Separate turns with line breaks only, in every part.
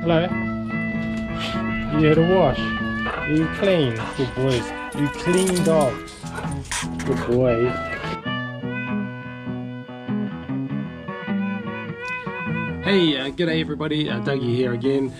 Hello. You here to wash? You clean? Good boys. You clean dogs. Good boys. Hey, g'day everybody, Dougie here again.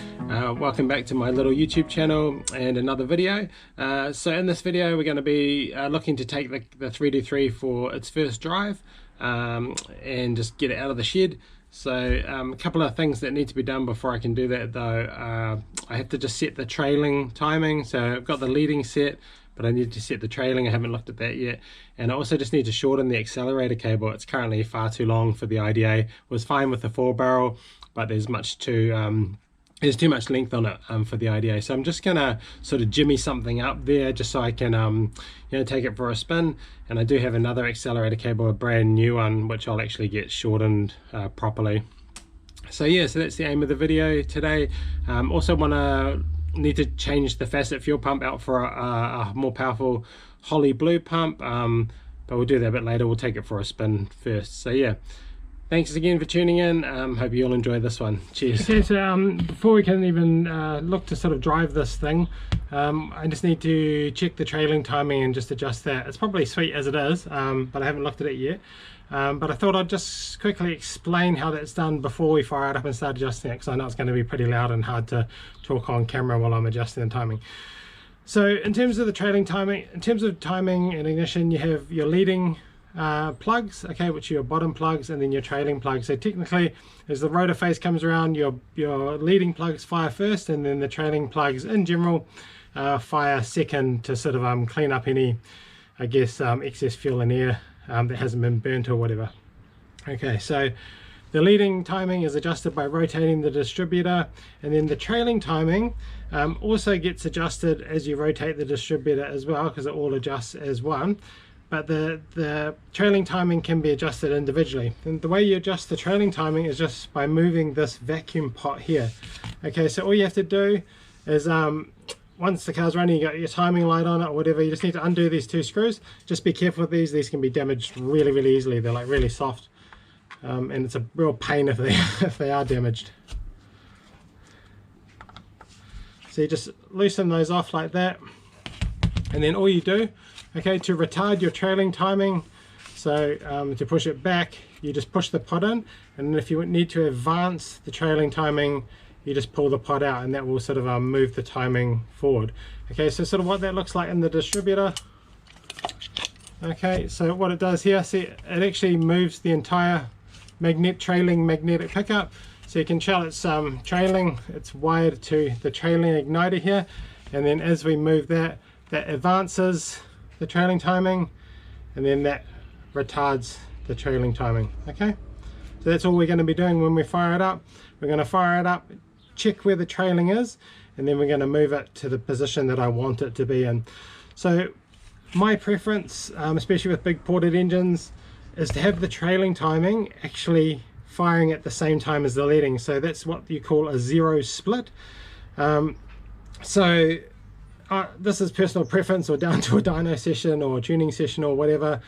Welcome back to my little YouTube channel and another video. So in this video we're going to be looking to take the 3D3 for its first drive and just get it out of the shed. So a couple of things that need to be done before I can do that though. I have to just set the trailing timing. So I've got the leading set, but I need to set the trailing. I haven't looked at that yet. And I also just need to shorten the accelerator cable. It's currently far too long for the IDA. It was fine with the 4-barrel, but there's too much length on it for the IDA. So I'm just gonna sort of jimmy something up there just so I can you know, take it for a spin. And I do have another accelerator cable, a brand new one, which I'll actually get shortened properly. So yeah, so that's the aim of the video today. Also need to change the facet fuel pump out for a more powerful Holley blue pump, but we'll do that a bit later. We'll take it for a spin first. So yeah, thanks again for tuning in. Hope you all enjoy this one. Cheers. Okay, so before we can even look to sort of drive this thing, I just need to check the trailing timing and just adjust that. It's probably sweet as it is, but I haven't looked at it yet. But I thought I'd just quickly explain how that's done before we fire it up and start adjusting it, because I know it's going to be pretty loud and hard to talk on camera while I'm adjusting the timing. So in terms of the trailing timing, in terms of timing and ignition, you have your leading plugs, okay, which are your bottom plugs, and then your trailing plugs. So technically, as the rotor phase comes around, your leading plugs fire first, and then the trailing plugs in general fire second to sort of clean up any, I guess, excess fuel and air that hasn't been burnt or whatever. Okay, so the leading timing is adjusted by rotating the distributor, and then the trailing timing also gets adjusted as you rotate the distributor as well, because it all adjusts as one. But the trailing timing can be adjusted individually. And the way you adjust the trailing timing is just by moving this vacuum pot here. Okay, so all you have to do is once the car's running, you got your timing light on it or whatever, you just need to undo these two screws. Just be careful with these can be damaged really easily. They're like really soft, and it's a real pain if they are damaged. So you just loosen those off like that, and then all you do, okay, to retard your trailing timing, so to push it back, you just push the pot in, and if you need to advance the trailing timing, you just pull the pot out, and that will sort of move the timing forward. Okay, so sort of what that looks like in the distributor. Okay, so what it does here, see, it actually moves the entire trailing magnetic pickup. So you can tell it's trailing, it's wired to the trailing igniter here, and then as we move that advances the trailing timing, and then that retards the trailing timing. Okay, so that's all we're going to be doing when we fire it up. We're going to fire it up, check where the trailing is, and then we're going to move it to the position that I want it to be in. So my preference, especially with big ported engines, is to have the trailing timing actually firing at the same time as the leading. So that's what you call a zero split. This is personal preference or down to a dyno session or tuning session or whatever.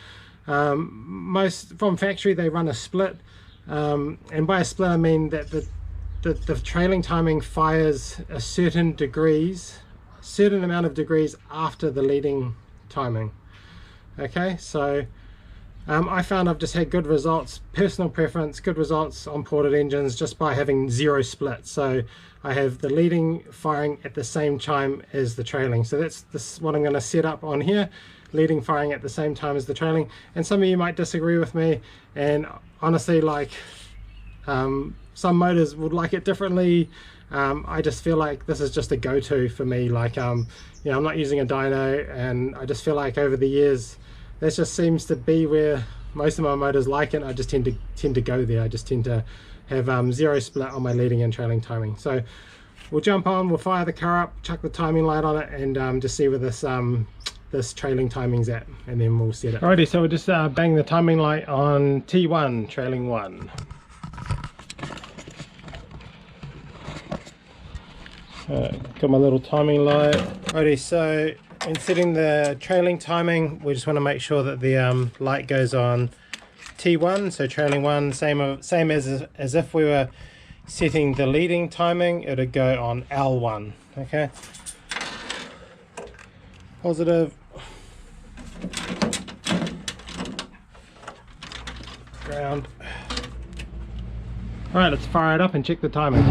Most from factory they run a split, and by a split I mean that the trailing timing fires a certain amount of degrees after the leading timing. Okay, so I found I've just had good results, personal preference, good results on ported engines just by having zero split. So I have the leading firing at the same time as the trailing. So this is what I'm going to set up on here, leading firing at the same time as the trailing. And some of you might disagree with me, and honestly, like some motors would like it differently. I just feel like this is just a go-to for me. Like you know, I'm not using a dyno, and I just feel like over the years that just seems to be where most of my motors like it. I just tend to go there. I just tend to have zero split on my leading and trailing timing. So we'll jump on, we'll fire the car up, chuck the timing light on it, and just see where this trailing timing's at, and then we'll set it. Alrighty, so we'll just bang the timing light on T1, trailing 1. Got my little timing light. Alrighty, so in setting the trailing timing, we just want to make sure that the light goes on T1, so trailing 1, same as if we were setting the leading timing, it would go on L1. Okay, positive, ground. Alright, let's fire it up and check the timing.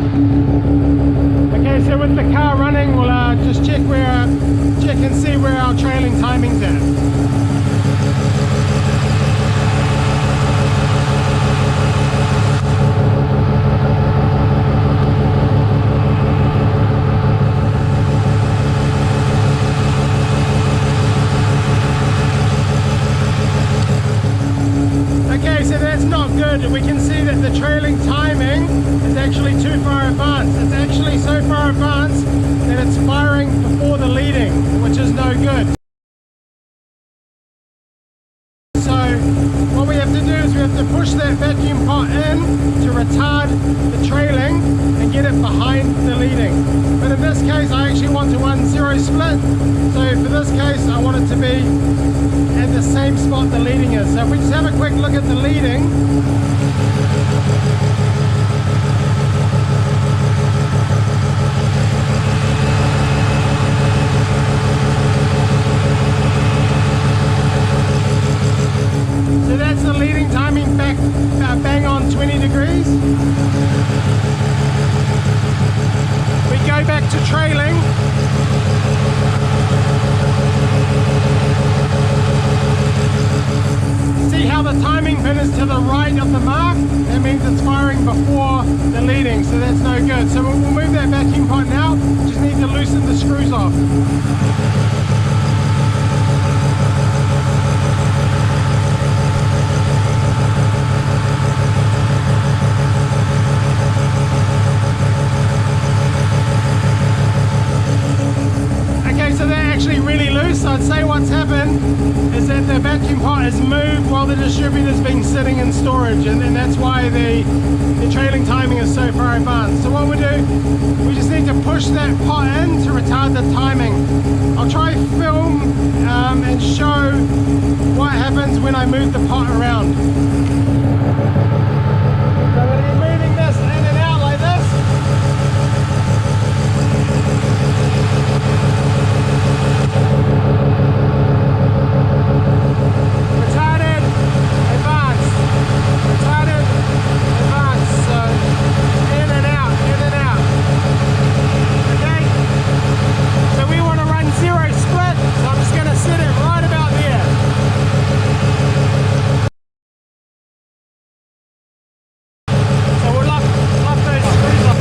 Okay, so with the car running, we'll just check and see where our trailing timing's at. Okay, so that's not good. We can see that the trailing timing is actually too far advanced. It's actually so far advanced that it's firing before the leading, which is no good. So what we have to do is we have to push that vacuum pot in to retard the trailing and get it behind the leading. But in this case, I actually want to 1-0 split. So for this case, I want it to be at the same spot the leading is. So if we just have a quick look at the leading, so that's the leading timing back bang on 20 degrees. We go back to trailing. See how the timing pin is to the right of the mark? That means it's firing before the leading, so that's no good. So we'll move that vacuum pot now, just need to loosen the screws off. So I'd say what's happened is that the vacuum pot has moved while the distributor's been sitting in storage, and that's why the trailing timing is so far advanced. So what we do, we just need to push that pot in to retard the timing. I'll try film and show what happens when I move the pot around. So I'm going to be moving this in and out like this. Retarded, advanced, so in and out, okay? So we want to run 0 split, so I'm just going to set it right about there. So we'll lock those screws off.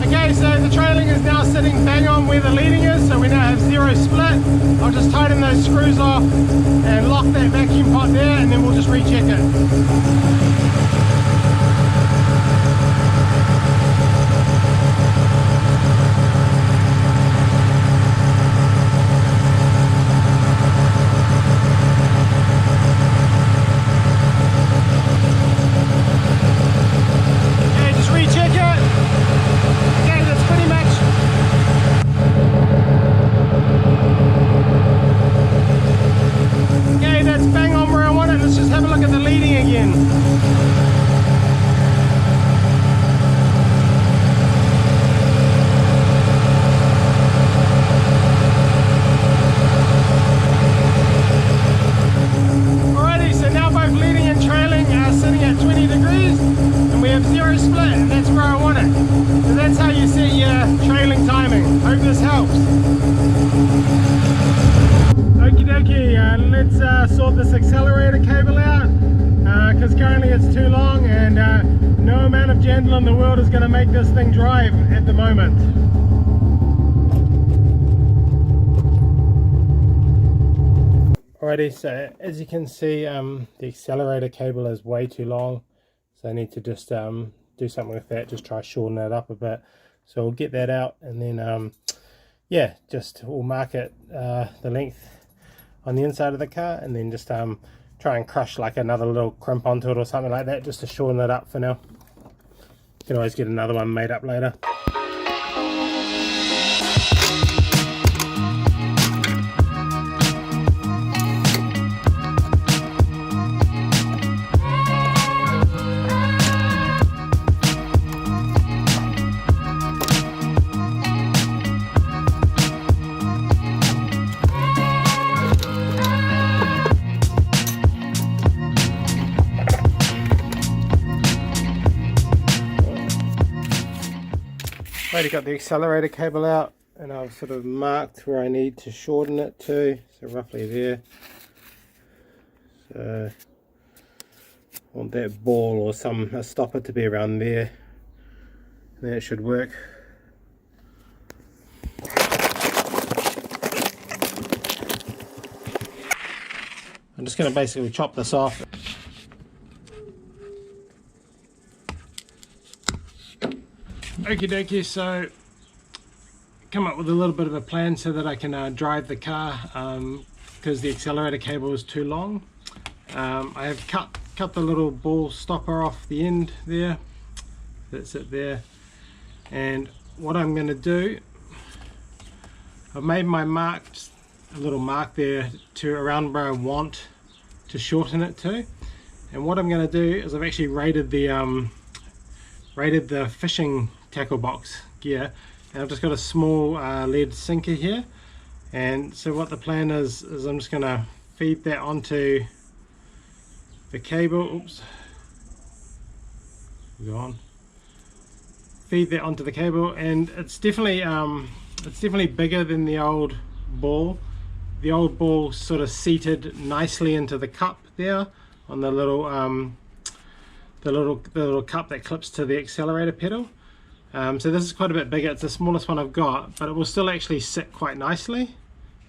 Okay, so the trailing is now sitting bang on where the leading is, so we now have 0 split. I'll just tighten those screws off and lock that vacuum pot there, and then we'll just recheck it. Okay, just recheck it. Okay, that's pretty much. Okay, that's bang on where I want it. Let's just have a look at the leading again. Alrighty, so now both leading and trailing are sitting at 20 degrees, and we have 0 split, and that's where I want it. So that's how you set your trailing timing. Hope this helps. Okie dokie, let's sort this accelerator cable out, because currently it's too long, and no amount of jandal in the world is going to make this thing drive at the moment. Alrighty, so as you can see, the accelerator cable is way too long, so I need to just do something with that, just try shorten that up a bit. So we'll get that out, and then yeah, just we'll mark it the length on the inside of the car, and then just try and crush like another little crimp onto it or something like that, just to shorten it up for now. You can always get another one made up later. already got the accelerator cable out, and I've sort of marked where I need to shorten it to, so roughly there. So I want that ball or a stopper to be around there, and that should work. I'm just going to basically chop this off. Okie dokie, so come up with a little bit of a plan so that I can drive the car, because the accelerator cable is too long. I have cut the little ball stopper off the end there. That's it there. And what I'm going to do, I've made my a little mark there to around where I want to shorten it to. And what I'm going to do is I've actually rated the fishing tackle box gear, and I've just got a small lead sinker here. And so what the plan is I'm just going to feed that onto the cable. Oops, go on. Feed that onto the cable, and it's definitely bigger than the old ball. The old ball sort of seated nicely into the cup there on the little cup that clips to the accelerator pedal. So this is quite a bit bigger. It's the smallest one I've got, but it will still actually sit quite nicely,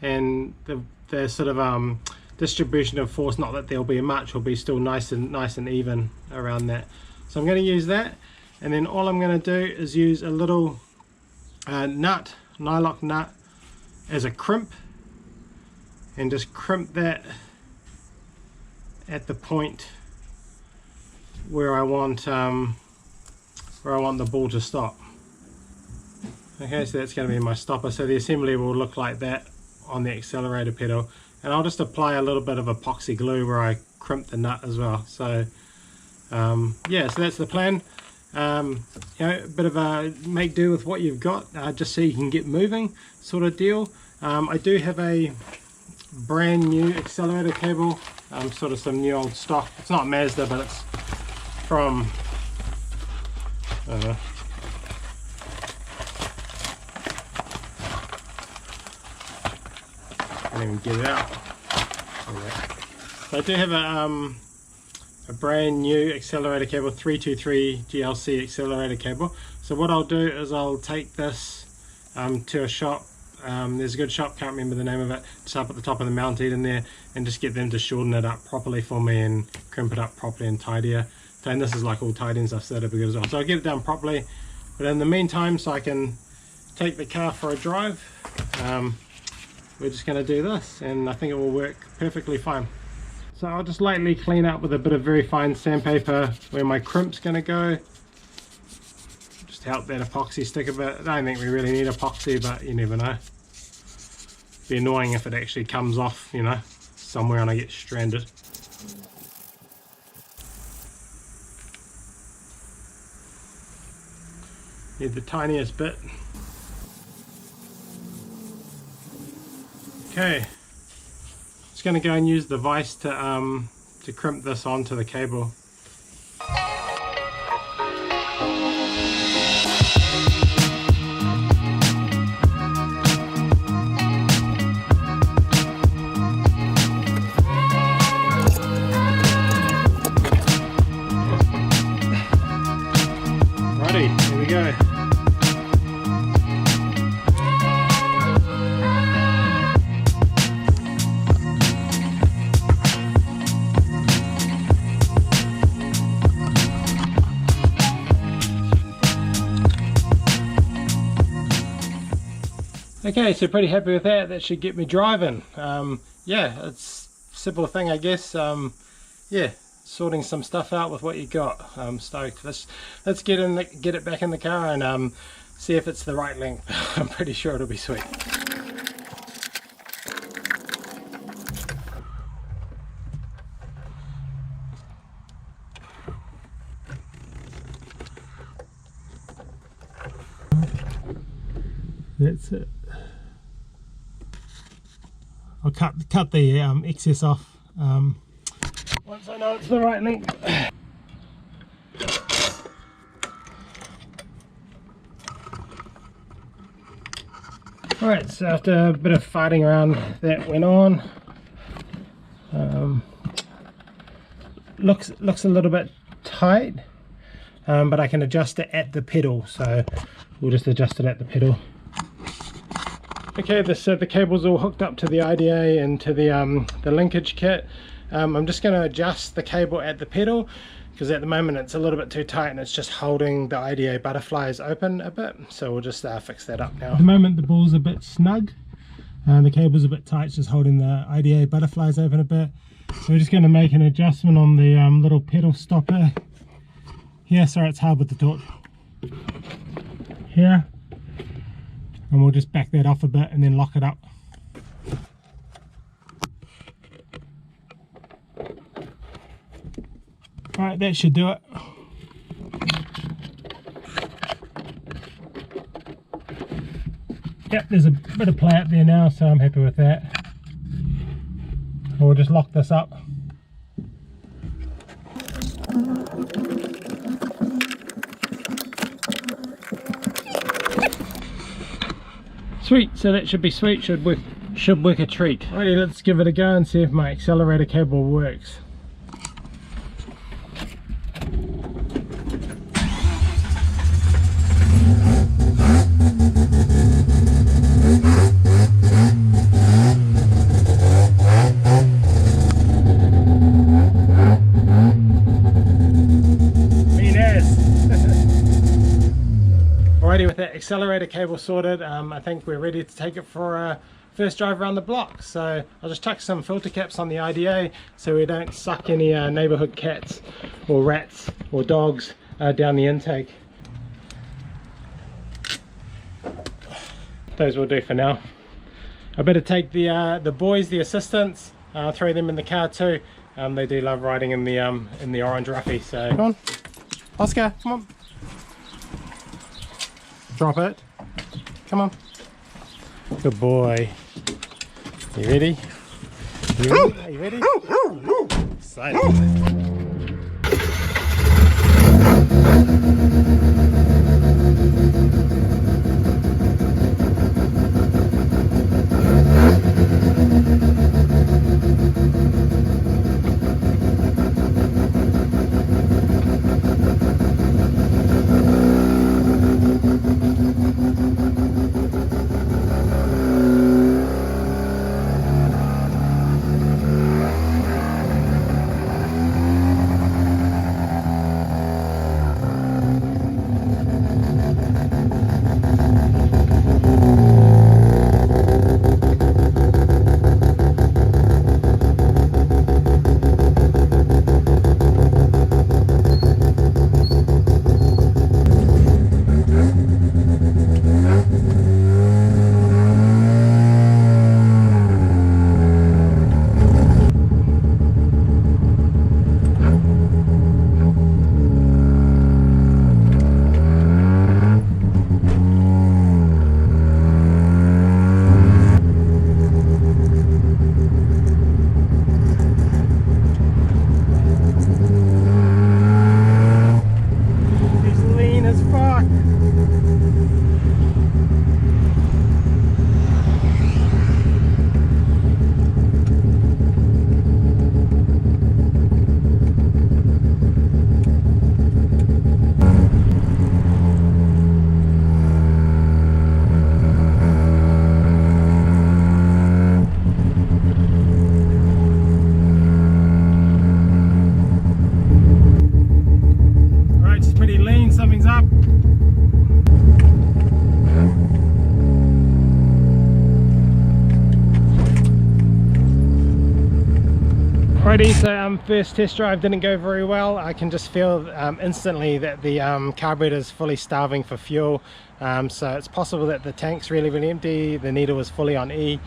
and the sort of distribution of force, not that there'll be much, will be still nice and even around that. So I'm going to use that, and then all I'm going to do is use a little nylock nut as a crimp, and just crimp that at the point where I want the ball to stop. Okay, so that's going to be my stopper. So the assembly will look like that on the accelerator pedal, and I'll just apply a little bit of epoxy glue where I crimp the nut as well. So yeah, so that's the plan. You know, a bit of a make do with what you've got, just so you can get moving sort of deal. I do have a brand new accelerator cable, sort of some new old stock. It's not Mazda, but it's from, I don't know, can't even get it out. So I do have a brand new accelerator cable, 323 GLC accelerator cable. So what I'll do is I'll take this to a shop. There's a good shop, can't remember the name of it, just up at the top of the mountain in there, and just get them to shorten it up properly for me and crimp it up properly and tidier. And this is like all tidy and stuff, so that'll be good as well. So I'll get it done properly, but in the meantime, so I can take the car for a drive, we're just going to do this, and I think it will work perfectly fine. So I'll just lightly clean up with a bit of very fine sandpaper where my crimp's going to go, just help that epoxy stick a bit. I don't think we really need epoxy, but you never know. It'd be annoying if it actually comes off, you know, somewhere and I get stranded. Need the tiniest bit. Okay, just going to go and use the vise to crimp this onto the cable. Righty, here we go. Okay, so pretty happy with that. That should get me driving. Yeah, it's a simple thing, I guess. Yeah, sorting some stuff out with what you got. I'm stoked. Let's get it back in the car and see if it's the right length. I'm pretty sure it'll be sweet. That's it. I'll cut the excess off once I know it's the right length. Alright, so after a bit of fighting around, that went on. Looks a little bit tight, but I can adjust it at the pedal, so we'll just adjust it at the pedal. Okay, so the cable's all hooked up to the IDA and to the linkage kit. I'm just going to adjust the cable at the pedal, because at the moment it's a little bit too tight and it's just holding the IDA butterflies open a bit, so we'll just fix that up now. At the moment the ball's a bit snug and the cable's a bit tight, it's just holding the IDA butterflies open a bit. So we're just going to make an adjustment on the little pedal stopper here. Sorry, it's hard with the torch. Here, and we'll just back that off a bit and then lock it up. Alright, that should do it. Yep, there's a bit of play up there now, so I'm happy with that. We'll just lock this up. Sweet, so that should be sweet, should work a treat. Alrighty, let's give it a go and see if my accelerator cable works. Alrighty, with that accelerator cable sorted, I think we're ready to take it for a first drive around the block. So I'll just chuck some filter caps on the IDA so we don't suck any neighborhood cats or rats or dogs down the intake. Those will do for now. I better take the boys, the assistants, throw them in the car too. They do love riding in the orange roughy. So come on, Oscar, come on. Drop it. Come on. Good boy. You ready? Are you ready? Silent. Alrighty, so first test drive didn't go very well. I can just feel instantly that the carburetor is fully starving for fuel. So it's possible that the tank's really empty, the needle was fully on E.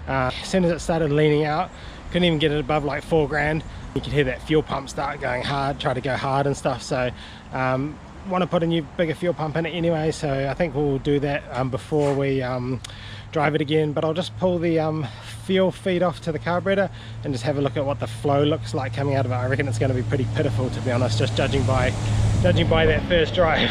As soon as it started leaning out, couldn't even get it above like 4 grand. You could hear that fuel pump start going hard, try to go hard and stuff. So want to put a new bigger fuel pump in it anyway, so I think we'll do that before we drive it again. But I'll just pull the fuel feed off to the carburetor and just have a look at what the flow looks like coming out of it. I reckon it's going to be pretty pitiful, to be honest, just judging by judging by that first drive.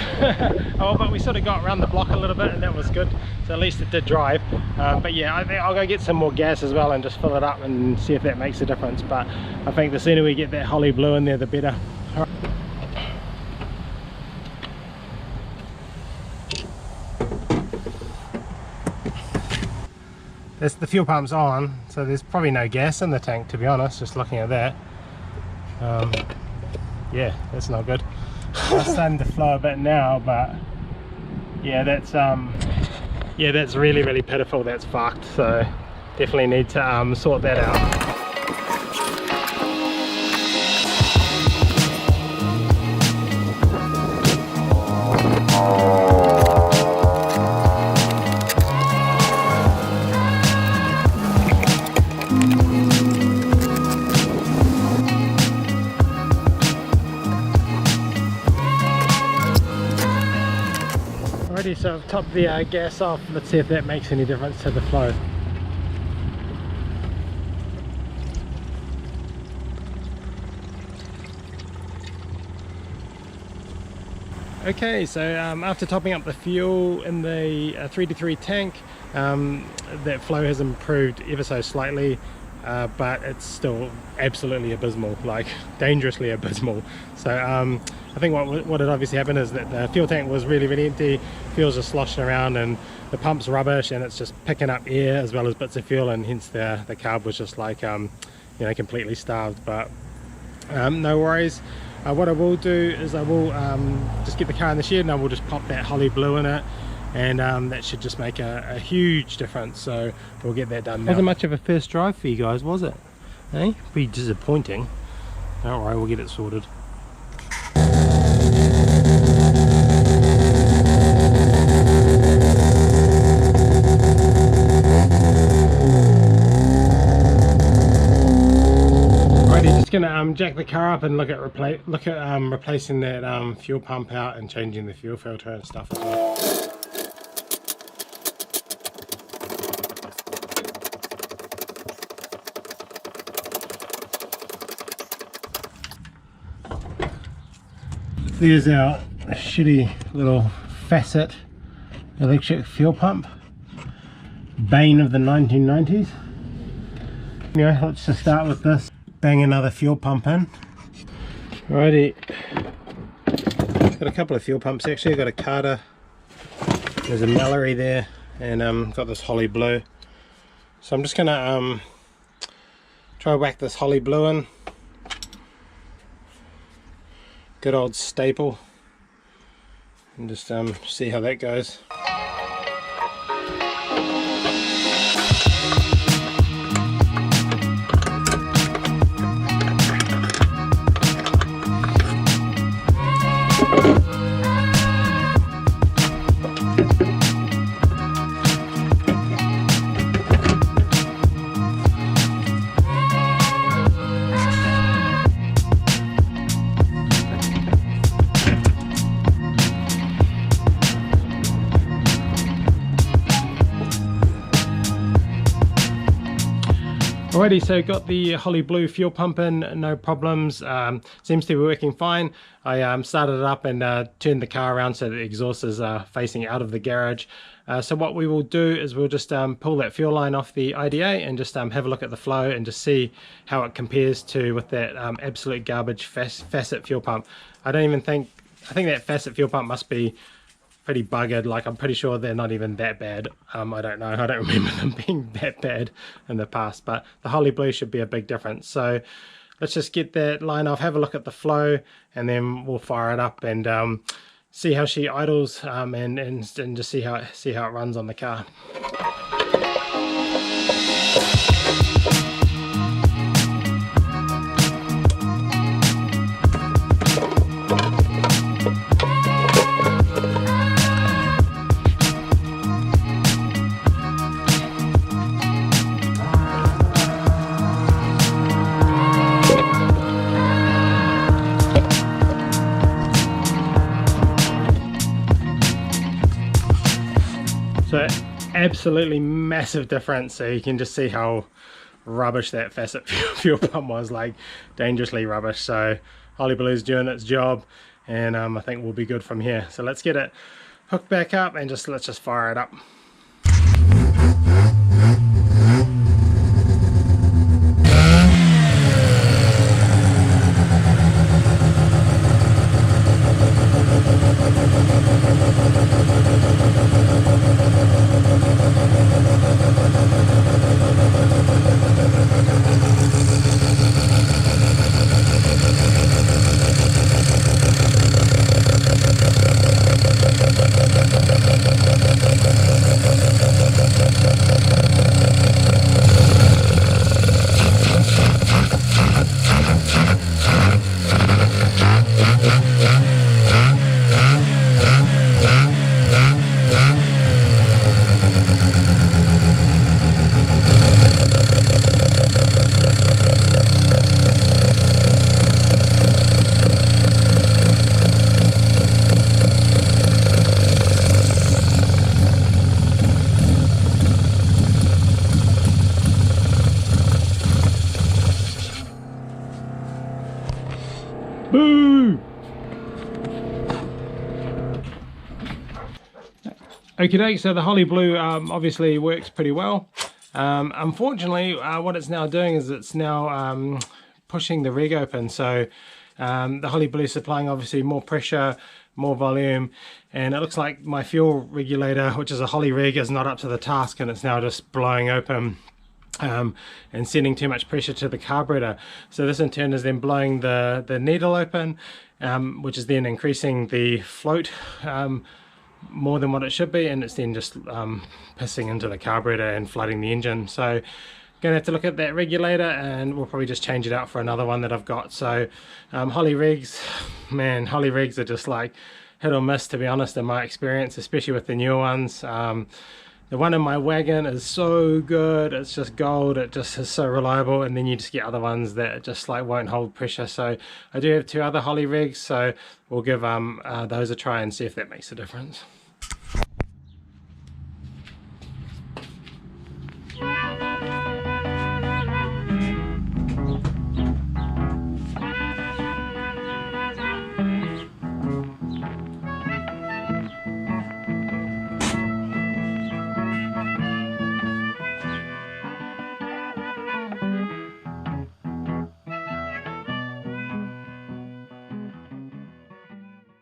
Oh, but we sort of got around the block a little bit and that was good, so at least it did drive. But yeah, I think I'll go get some more gas as well and just fill it up and see if that makes a difference. But I think the sooner we get that Holley blue in there, the better. The fuel pump's on, so there's probably no gas in the tank, to be honest, just looking at that. Yeah, that's not good. It's starting to flow a bit now, but yeah, that's really pitiful. That's fucked, so definitely need to sort that out. So I've topped the gas off. Let's see if that makes any difference to the flow. Okay, so after topping up the fuel in the 3-3 tank, that flow has improved ever so slightly, but it's still absolutely abysmal, like dangerously abysmal. So I think what had obviously happened is that the fuel tank was really empty, fuel's just sloshing around, and the pump's rubbish, and it's just picking up air as well as bits of fuel, and hence the carb was just like you know, completely starved. But no worries. What I will do is I will just get the car in the shed and I will just pop that Holley blue in it, and that should just make a huge difference. So we'll get that done now. Wasn't much of a first drive for you guys, was it? Eh? Pretty disappointing. Don't worry, we'll get it sorted. Just gonna jack the car up and look at replacing that fuel pump out and changing the fuel filter and stuff as well. There's our shitty little facet electric fuel pump, bane of the 1990s. Anyway, let's just start with this. Bang another fuel pump in. Alrighty, got a couple of fuel pumps actually. Got a Carter, there's a Mallory there, and got this Holley blue. So I'm just gonna try whack this Holley blue in. Good old staple, and just see how that goes. Alrighty, so got the Holley blue fuel pump in, no problems. Seems to be working fine. I started it up and turned the car around so the exhaust is facing out of the garage. So what we will do is we'll just pull that fuel line off the IDA and just have a look at the flow and just see how it compares to with that absolute garbage facet fuel pump. I think that facet fuel pump must be pretty buggered. Like, I'm pretty sure they're not even that bad. I don't know, I don't remember them being that bad in the past, but the Holley blue should be a big difference. So let's just get that line off, have a look at the flow, and then we'll fire it up and see how she idles, and just see how it runs on the car. So absolutely massive difference. So you can just see how rubbish that facet fuel pump was, like dangerously rubbish. So Holley Blue's doing its job, and I think we'll be good from here. So let's get it hooked back up and let's just fire it up. Boo! Okie doke, so the Holley Blue obviously works pretty well. Unfortunately, what it's now doing is it's now pushing the rig open. So the Holley Blue is supplying obviously more pressure, more volume, and it looks like my fuel regulator, which is a Holley rig, is not up to the task, and it's now just blowing open and sending too much pressure to the carburetor. So this in turn is then blowing the needle open, which is then increasing the float more than what it should be, and it's then just pissing into the carburetor and flooding the engine. So gonna have to look at that regulator, and we'll probably just change it out for another one that I've got. So Holley rigs, man, Holley rigs are just like hit or miss, to be honest, in my experience, especially with the newer ones. The one in my wagon is so good, it's just gold, it just is so reliable, and then you just get other ones that just like won't hold pressure. So I do have two other Holley rigs, so we'll give those a try and see if that makes a difference.